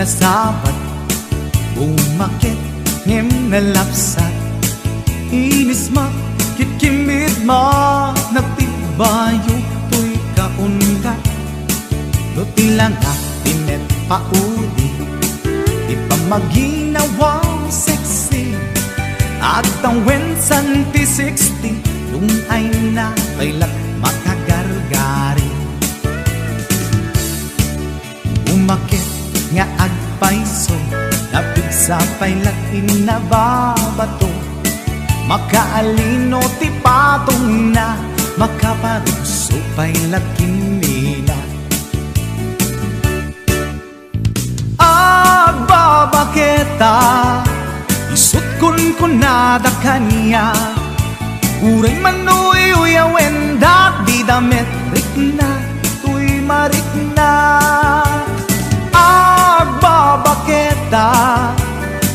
nasabat, bumakit ngem nalapsat, inis makit kimid ma nagtibayo to'y kaundat. Do tilang pinet paudi, di pa maginawang sexy, at ang wensan P60 yung ay na kailat makagargari. Umakit nga agpaiso, napig sa pailat inababato, makaalino ti patong na, makaparuso pailat kinila. Agbabaketa, isut kun nada kanya, uray manoy uyawen dat di damit rikna, tuy marikna. Agbabaketa,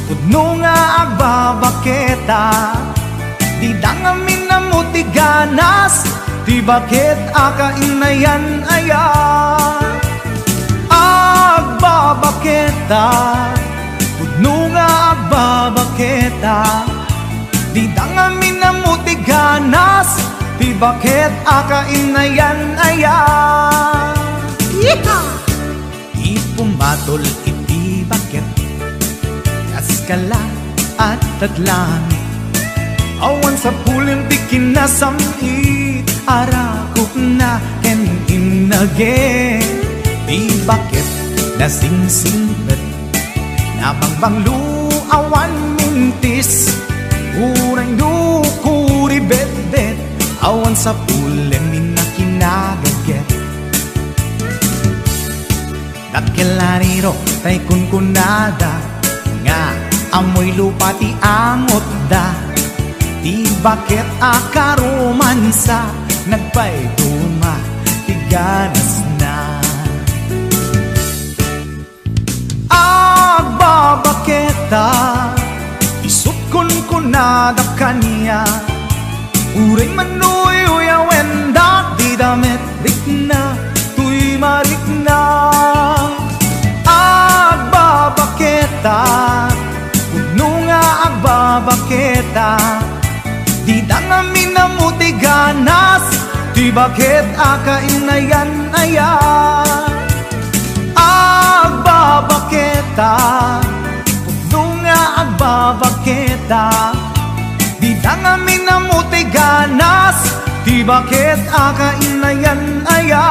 pudno nga agbabaketa, di dangamin na mutiganas, di bakit akainayan aya. Agbabaketa, pudno nga agbabaketa, di dangamin na mutiganas, di bakit akainayan aya. Yeehaw! Ipumatol iti bakit, kaskala at taglangit, awan sa pulim di kinasamit, arakop na ken inage. Di bakit nasingsingpet, nabangbanglu awan mintis, uray nukuri bet-bet, awan sa pulim minakinagaget. Dakilariro tay kunkunada, nga amoy lupa ti angot da, di bakit akaromansa, nagpaituma ti ganas na. Agbabaketa, isut kunkunada kanya, uray manoy uyawen dat di damit rikna, tuy marikna. Agbabaketa, pudno nga agbabaketa, di dangamin na mutiganas, di bakit akainayan aya. Agbabaketa, pudno nga agbabaketa, di dangamin na mutiganas, di bakit akainayan aya.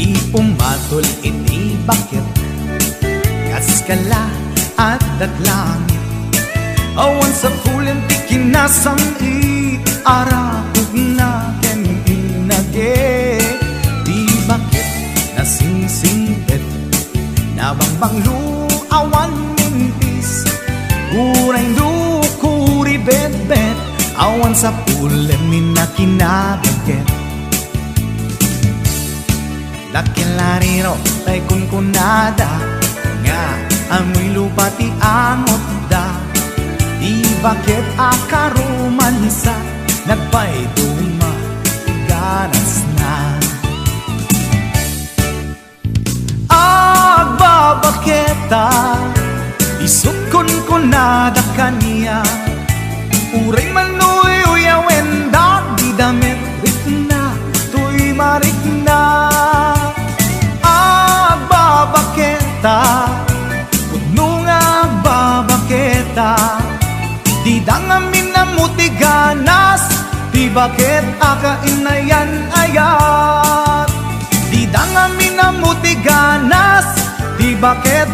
Ipumatol iti bakit, kaskala at daglangit, awan sa pulim ti kinasamit, arakog na ken inage. Di bakit nasingsingpet, nabangbanglu awan mintis, uray nukuri bet-bet, awan sa pulim minakinagaget. Dakilariro tay kunkunada, nga amoy lupa ti angot da, di bakit akaromansa, nagpaituma ganas na. Agbabaketa, isut kunkunada kanya, uray manoy uyawen dat di damit rikna, tuy marikna. Agbabaketa, pudno nga agbabaketa, di dangamin na mutiganas, di bakit akainayan ayat. Di dangamin na mutiganas, di bakit